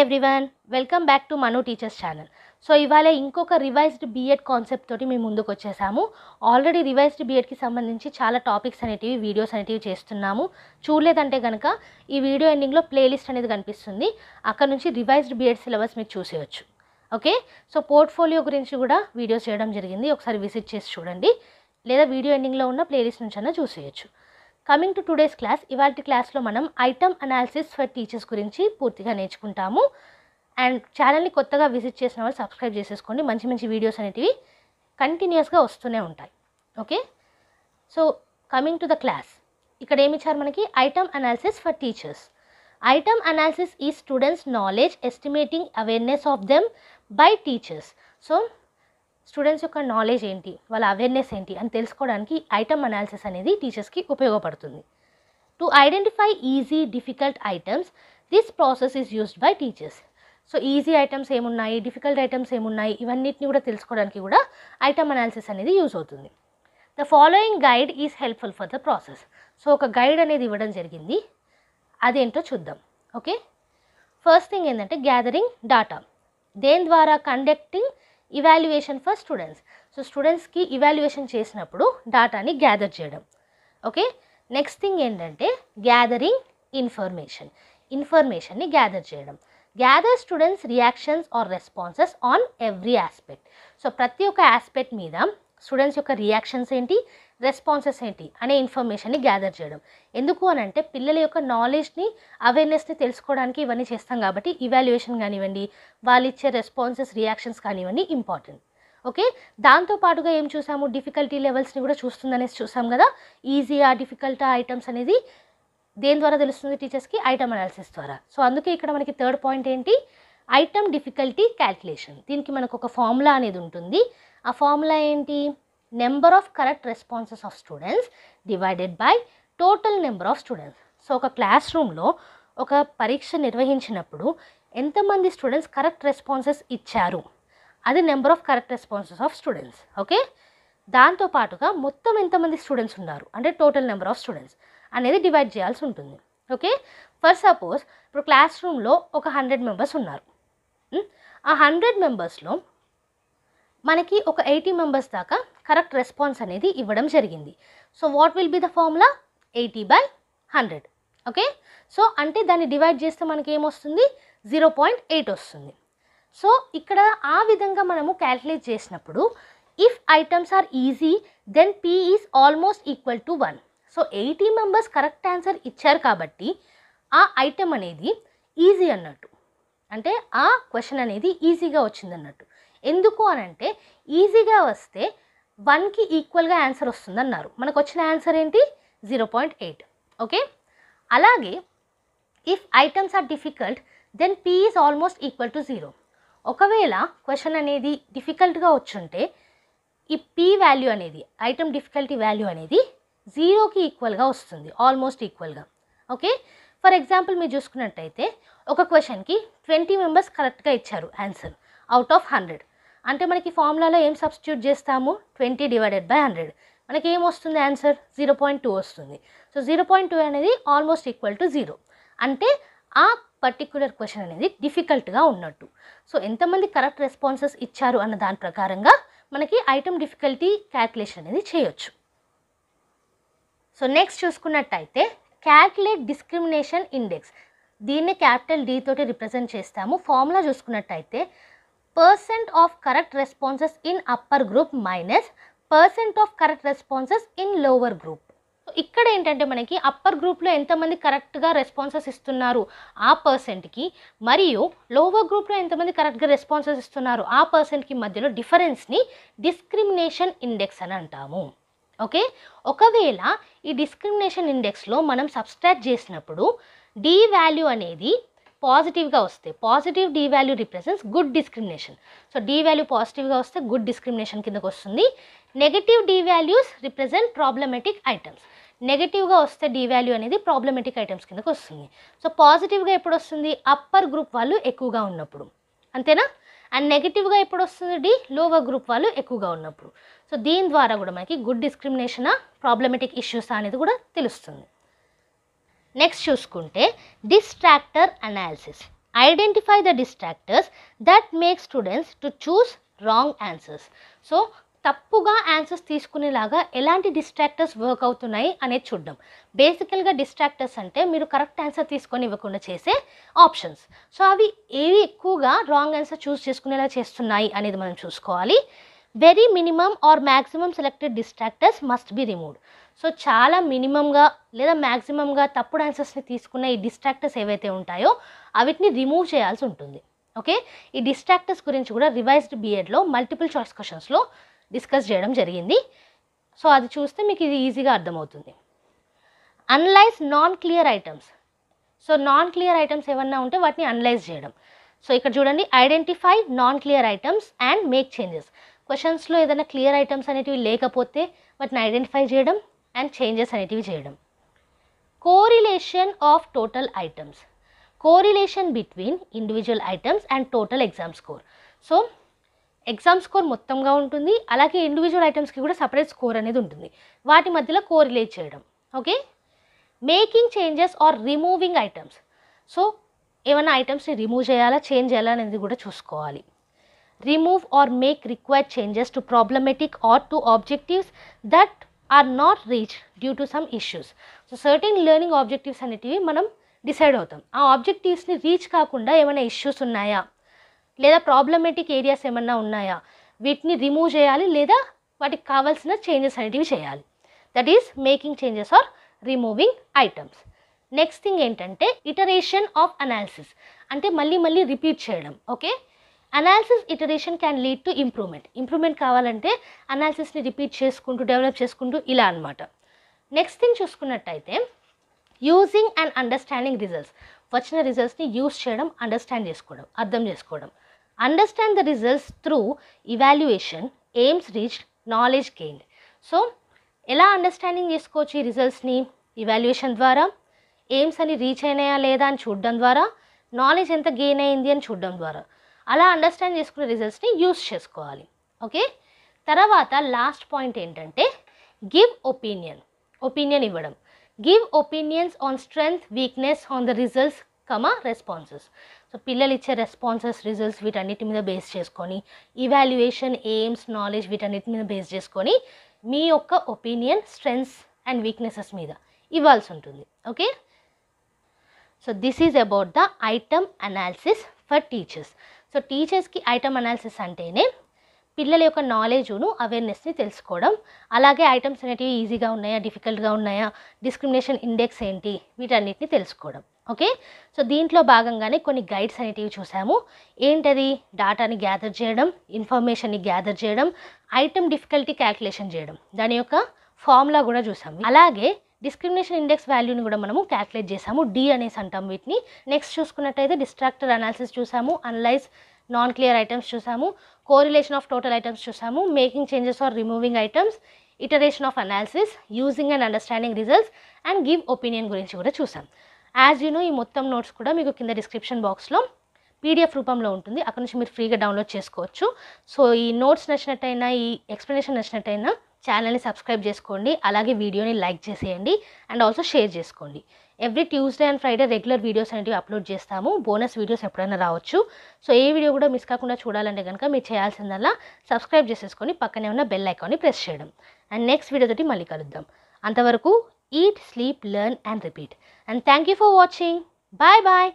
Everyone, welcome back to Manu teachers channel. So ఇవాళ ఇంకొక revised BEd concept తోటి మేము ముందుకు వచ్చేసాము. ఆల్రెడీ రివైజ్డ్ బీఎడ్కి సంబంధించి చాలా టాపిక్స్ అనేటివి వీడియోస్ అనేటివి చేస్తున్నాము. చూడలేదంటే కనుక ఈ వీడియో ఎండింగ్లో ప్లేలిస్ట్ అనేది కనిపిస్తుంది. అక్కడ నుంచి రివైజ్డ్ బీఎడ్ సిలబస్ మీరు చూసేయచ్చు. ఓకే, సో పోర్ట్ఫోలియో గురించి కూడా వీడియోస్ చేయడం జరిగింది, ఒకసారి విజిట్ చేసి చూడండి, లేదా వీడియో ఎండింగ్లో ఉన్న ప్లేలిస్ట్ నుంచి అయినా చూసేయచ్చు. కమింగ్ టు టుడేస్ క్లాస్, ఇవాళ క్లాస్లో మనం ఐటమ్ అనాలిసిస్ ఫర్ టీచర్స్ గురించి పూర్తిగా నేర్చుకుంటాము. అండ్ ఛానల్ని కొత్తగా విజిట్ చేసిన వాళ్ళు సబ్స్క్రైబ్ చేసేసుకోండి, మంచి మంచి వీడియోస్ అనేటివి కంటిన్యూస్గా వస్తూనే ఉంటాయి. Okay, so coming to the class, ఇక్కడ ఏమి ఇచ్చారు మనకి? Item analysis for teachers. Item analysis ఈ students knowledge estimating awareness of them by teachers. So students యొక్క నాలెడ్జ్ ఏంటి, వాళ్ళ అవేర్నెస్ ఏంటి అని తెలుసుకోవడానికి ఐటమ్ అనాలిసిస్ అనేది టీచర్స్కి ఉపయోగపడుతుంది. To identify easy difficult items, this process is used by teachers. So easy items ఏమున్నాయి, డిఫికల్ట్ ఐటమ్స్ ఏమున్నాయి, ఇవన్నిటిని కూడా తెలుసుకోవడానికి కూడా ఐటమ్ అనాలిసిస్ అనేది యూజ్ అవుతుంది. The following guide is helpful for the process. So ఒక గైడ్ అనేది ఇవ్వడం జరిగింది, అదేంటో చూద్దాం. ఓకే, ఫస్ట్ థింగ్ ఏంటంటే గ్యాదరింగ్ డాటా, దేని ద్వారా conducting evaluation for students. So స్టూడెంట్స్కి ఇవాల్యుయేషన్ చేసినప్పుడు డాటాని గ్యాదర్ చేయడం. ఓకే, నెక్స్ట్ థింగ్ ఏంటంటే గ్యాదరింగ్ ఇన్ఫర్మేషన్ని గ్యాదర్ చేయడం. Gather students reactions or responses on every aspect. So ప్రతి ఒక్క ఆస్పెక్ట్ మీద స్టూడెంట్స్ యొక్క రియాక్షన్స్ ఏంటి, రెస్పాన్సెస్ ఏంటి అనే ఇన్ఫర్మేషన్ని గ్యాదర్ చేయడం. ఎందుకు అని అంటే పిల్లల యొక్క నాలెడ్జ్ని, అవేర్నెస్ని తెలుసుకోవడానికి ఇవన్నీ చేస్తాం కాబట్టి ఇవాల్యుయేషన్ కానివ్వండి, వాళ్ళు ఇచ్చే రెస్పాన్సెస్, రియాక్షన్స్ కానివ్వండి ఇంపార్టెంట్. ఓకే, దాంతోపాటుగా ఏం చూసాము, డిఫికల్టీ లెవెల్స్ని కూడా చూస్తుందనేసి చూసాం కదా. ఈజీయా డిఫికల్టా ఐటమ్స్ అనేది దేని ద్వారా తెలుస్తుంది టీచర్స్కి? ఐటమ్ అనాలిసిస్ ద్వారా. సో అందుకే ఇక్కడ మనకి థర్డ్ పాయింట్ ఏంటి, ఐటమ్ డిఫికల్టీ క్యాల్కులేషన్. దీనికి మనకు ఒక ఫార్ములా అనేది ఉంటుంది. ఆ ఫార్ములా ఏంటి? Number of correct responses of students divided by total number of students. So ఒక క్లాస్ రూమ్లో ఒక పరీక్ష నిర్వహించినప్పుడు ఎంతమంది స్టూడెంట్స్ కరెక్ట్ రెస్పాన్సెస్ ఇచ్చారు, అది number of correct responses of students. Okay, దాంతోపాటుగా మొత్తం ఎంతమంది స్టూడెంట్స్ ఉన్నారు అంటే టోటల్ నెంబర్ ఆఫ్ స్టూడెంట్స్ అనేది డివైడ్ చేయాల్సి ఉంటుంది. ఓకే, ఫర్ సపోజ్ ఇప్పుడు క్లాస్ రూమ్లో ఒక 100 మెంబర్స్ ఉన్నారు. ఆ 100 మెంబర్స్లో మనకి ఒక 80 మెంబర్స్ దాకా కరెక్ట్ రెస్పాన్స్ అనేది ఇవ్వడం జరిగింది. So what will be the formula? 80/100. Okay, so అంటే దాన్ని డివైడ్ చేస్తే మనకి ఏమొస్తుంది? 0.8 వస్తుంది. సో ఇక్కడ ఆ విధంగా మనము క్యాల్కులేట్ చేసినప్పుడు if items are easy then P is almost equal to 1. So 80 members correct answer ఇచ్చారు కాబట్టి ఆ ఐటమ్ అనేది ఈజీ అన్నట్టు, అంటే ఆ క్వశ్చన్ అనేది ఈజీగా వచ్చిందన్నట్టు. ఎందుకు అని అంటే ఈజీగా వస్తే 1కి ఈక్వల్గా ఆన్సర్ వస్తుందన్నారు. మనకు వచ్చిన ఆన్సర్ ఏంటి? 0.8. ఓకే, అలాగే if items are difficult then P is almost equal to 0. ఒకవేళ క్వశ్చన్ అనేది డిఫికల్ట్గా వచ్చుంటే ఈ P వాల్యూ అనేది, ఐటమ్ డిఫికల్టీ వాల్యూ అనేది 0కి ఈక్వల్గా వస్తుంది, ఆల్మోస్ట్ ఈక్వల్గా. ఓకే, ఫర్ ఎగ్జాంపుల్ మీరు చూసుకున్నట్టయితే ఒక క్వశ్చన్కి 20 మెంబర్స్ కరెక్ట్గా ఇచ్చారు ఆన్సర్ అవుట్ ఆఫ్ 100. అంటే మనకి ఫార్ములాలో ఏం సబ్స్టిట్యూట్ చేస్తాము? 20/100. మనకి ఏం వస్తుంది ఆన్సర్? 0.2 వస్తుంది. సో 0.2 అనేది ఆల్మోస్ట్ ఈక్వల్ టు 0. అంటే ఆ పర్టిక్యులర్ క్వశ్చన్ అనేది డిఫికల్ట్గా ఉన్నట్టు. సో ఎంతమంది కరెక్ట్ రెస్పాన్సెస్ ఇచ్చారు అన్న దాని ప్రకారంగా మనకి ఐటమ్ డిఫికల్టీ క్యాల్కులేషన్ అనేది చేయొచ్చు. సో నెక్స్ట్ చూసుకున్నట్టయితే క్యాల్కులేట్ డిస్క్రిమినేషన్ ఇండెక్స్. దీన్ని క్యాపిటల్ D తోటి రిప్రజెంట్ చేస్తాము. ఫార్ములా చూసుకున్నట్టయితే percent of correct responses in upper group minus percent of correct responses in lower group. ఇక్కడ ఏంటంటే మనకి అప్పర్ గ్రూప్లో ఎంతమంది కరెక్ట్గా రెస్పాన్సెస్ ఇస్తున్నారు ఆ పర్సెంట్కి, మరియు లోవర్ గ్రూప్లో ఎంతమంది కరెక్ట్గా రెస్పాన్సెస్ ఇస్తున్నారు ఆ పర్సెంట్కి మధ్యలో డిఫరెన్స్ని డిస్క్రిమినేషన్ ఇండెక్స్ అని అంటాము. ఓకే, ఒకవేళ ఈ డిస్క్రిమినేషన్ ఇండెక్స్లో మనం సబ్స్ట్రాక్ట్ చేసినప్పుడు D వాల్యూ అనేది పాజిటివ్గా వస్తే positive D value represents good discrimination. So D value పాజిటివ్గా వస్తే గుడ్ డిస్క్రిమినేషన్ కిందకు వస్తుంది. Negative D values represent problematic items. నెగటివ్గా వస్తే D వాల్యూ అనేది ప్రాబ్లమెటిక్ ఐటమ్స్ కిందకు వస్తుంది. సో పాజిటివ్గా ఎప్పుడు వస్తుంది? అప్పర్ గ్రూప్ వాళ్ళు ఎక్కువగా ఉన్నప్పుడు, అంతేనా? అండ్ నెగిటివ్గా ఎప్పుడు వస్తుంది? D లోవర్ గ్రూప్ వాళ్ళు ఎక్కువగా ఉన్నప్పుడు. సో దీని ద్వారా కూడా మనకి గుడ్ డిస్క్రిమినేషనా, ప్రాబ్లమెటిక్ ఇష్యూస్ అనేది కూడా తెలుస్తుంది. నెక్స్ట్ చూసుకుంటే distractor analysis. Identify the distractors that make students to choose wrong answers. So తప్పుగా ఆన్సర్స్ తీసుకునేలాగా ఎలాంటి డిస్ట్రాక్టర్స్ వర్క్ అవుతున్నాయి అనేది చూద్దాం. బేసికల్గా డిస్ట్రాక్టర్స్ అంటే మీరు కరెక్ట్ ఆన్సర్ తీసుకొని ఇవ్వకుండా చేసే ఆప్షన్స్. సో అవి ఏవి ఎక్కువగా రాంగ్ ఆన్సర్ చూస్ చేసుకునేలా చేస్తున్నాయి అనేది మనం చూసుకోవాలి. Very minimum or maximum selected distractors must be removed. So చాలా మినిమంగా లేదా మ్యాక్సిమంగా తప్పుడు ఆన్సర్స్ని తీసుకున్న ఈ డిస్ట్రాక్టర్స్ ఏవైతే ఉంటాయో అవిటిని రిమూవ్ చేయాల్సి ఉంటుంది. ఓకే, ఈ డిస్ట్రాక్టర్స్ గురించి కూడా రివైజ్డ్ బీఎడ్లో మల్టిపుల్ చాయిస్ క్వశ్చన్స్లో డిస్కస్ చేయడం జరిగింది. సో అది చూస్తే మీకు ఇది ఈజీగా అర్థమవుతుంది. Analyze non clear items. So non clear items ఏమన్నా ఉంటే వాటిని అనలైజ్ చేయడం. సో ఇక్కడ చూడండి, identify non clear items and make changes. క్వశ్చన్స్లో ఏదైనా క్లియర్ ఐటమ్స్ అనేటివి లేకపోతే వాటిని ఐడెంటిఫై చేయడం అండ్ చేంజెస్ అనేటివి చేయడం. Correlation of total items. Correlation between individual items and total exam score. So exam score మొత్తంగా ఉంటుంది, అలాగే ఇండివిజువల్ ఐటమ్స్కి కూడా సపరేట్ స్కోర్ అనేది ఉంటుంది. వాటి మధ్యలో కోరిలేట్ చేయడం. Okay, making changes or removing items. So ఏమైనా ఐటమ్స్ని రిమూవ్ చేయాలా చేంజ్ చేయాలా అనేది కూడా చూసుకోవాలి. Remove or make required changes to problematic or to objectives that are not reach due to some issues. So certain learning objectives అనేటివి మనం decide అవుతాం. ఆ ఆబ్జెక్టివ్స్ని రీచ్ కాకుండా ఏమైనా ఇష్యూస్ ఉన్నాయా లేదా ప్రాబ్లమెటిక్ ఏరియాస్ ఏమన్నా ఉన్నాయా, వీటిని రిమూవ్ చేయాలి లేదా వాటికి కావాల్సిన చేంజెస్ అనేటివి చేయాలి. That is making changes or removing items. Next thing ఏంటంటే ఇటరేషన్ ఆఫ్ అనాలిసిస్, అంటే మళ్ళీ మళ్ళీ రిపీట్ చేయడం. Okay, analysis iteration can lead to improvement. Improvement కావాలంటే అనాలిసిస్ని రిపీట్ చేసుకుంటూ డెవలప్ చేసుకుంటూ ఇలా అనమాట. నెక్స్ట్ థింగ్ చూసుకున్నట్టయితే యూజింగ్ అండ్ అండర్స్టాండింగ్ రిజల్ట్స్. వచ్చిన రిజల్ట్స్ని యూజ్ చేయడం, అండర్స్టాండ్ చేసుకోవడం, అర్థం చేసుకోవడం. Understand the results through evaluation, aims reached, knowledge gained. So ఎలా అండర్స్టాండింగ్ చేసుకోవచ్చు ఈ రిజల్ట్స్ని? ఇవాల్యుయేషన్ ద్వారా, ఎయిమ్స్ అని రీచ్ అయినాయా లేదా అని చూడడం ద్వారా, నాలెడ్జ్ ఎంత గెయిన్ అయింది అని చూడడం ద్వారా అలా అండర్స్టాండ్ చేసుకున్న రిజల్ట్స్ని యూజ్ చేసుకోవాలి. ఓకే, తర్వాత లాస్ట్ పాయింట్ ఏంటంటే గివ్ ఒపీనియన్. ఒపీనియన్ ఇవ్వడం. Give opinions on strength, weakness on the results, responses. So పిల్లలు ఇచ్చే రెస్పాన్సెస్, రిజల్ట్స్ వీటన్నిటి మీద బేస్ చేసుకొని, ఇవాల్యుయేషన్, ఎయిమ్స్, నాలెడ్జ్ వీటన్నిటి మీద బేస్ చేసుకొని మీ యొక్క ఒపీనియన్ స్ట్రెంగ్త్స్ అండ్ వీక్నెసెస్ మీద ఇవ్వాల్సి ఉంటుంది. Okay, so this is about the item analysis for teachers. So టీచర్స్కి ఐటమ్ అనాలిసిస్ అంటేనే పిల్లల యొక్క నాలెడ్జ్ను, అవేర్నెస్ని తెలుసుకోవడం, అలాగే ఐటమ్స్ అనేటివి ఈజీగా ఉన్నాయా డిఫికల్ట్గా ఉన్నాయా, డిస్క్రిమినేషన్ ఇండెక్స్ ఏంటి వీటన్నిటిని తెలుసుకోవడం. ఓకే, సో దీంట్లో భాగంగానే కొన్ని గైడ్స్ అనేటివి చూసాము. ఏంటది? డాటాని గ్యాదర్ చేయడం, ఇన్ఫర్మేషన్ని గ్యాదర్ చేయడం, ఐటమ్ డిఫికల్టీ క్యాల్కులేషన్ చేయడం, దాని యొక్క ఫార్ములా కూడా చూసాము. అలాగే డిస్క్రిమినేషన్ ఇండెక్స్ వాల్యూని కూడా మనము క్యాల్కులేట్ చేసాము, డి అనేసి అంటాం వీటిని. నెక్స్ట్ చూసుకున్నట్టయితే డిస్ట్రాక్టర్ అనాలిసిస్ చూసాము, అనలైజ్ నాన్ క్లియర్ ఐటమ్స్ చూసాము, కోరిలేషన్ ఆఫ్ టోటల్ ఐటమ్స్ చూసాము, making changes or removing items, iteration of analysis, using and understanding results and give opinion గురించి కూడా చూసాం. యాజ్ యూ నో ఈ మొత్తం నోట్స్ కూడా మీకు కింద డిస్క్రిప్షన్ బాక్స్లో పీడిఎఫ్ రూపంలో ఉంటుంది, అక్కడ నుంచి మీరు ఫ్రీగా డౌన్లోడ్ చేసుకోవచ్చు. సో ఈ నోట్స్ నచ్చినట్టయినా, ఈ ఎక్స్ప్లెనేషన్ నచ్చినట్టయినా ఛానల్ని సబ్స్క్రైబ్ చేసుకోండి, అలాగే వీడియోని లైక్ చేసేయండి అండ్ ఆల్సో షేర్ చేసుకోండి. Every Tuesday and Friday regular videos అనేవి అప్లోడ్ చేస్తాము. బోనస్ వీడియోస్ ఎప్పుడైనా రావచ్చు. సో ఏ వీడియో కూడా మిస్ కాకుండా చూడాలంటే కనుక మీరు చేయాల్సిందల్లా సబ్స్క్రైబ్ చేసేసుకొని పక్కనే ఉన్న బెల్ ఐకాన్ని ప్రెస్ చేయడం. అండ్ నెక్స్ట్ వీడియోతోటి మళ్ళీ కలుద్దాం. అంతవరకు eat, sleep, learn and repeat. And thank you for watching. Bye bye.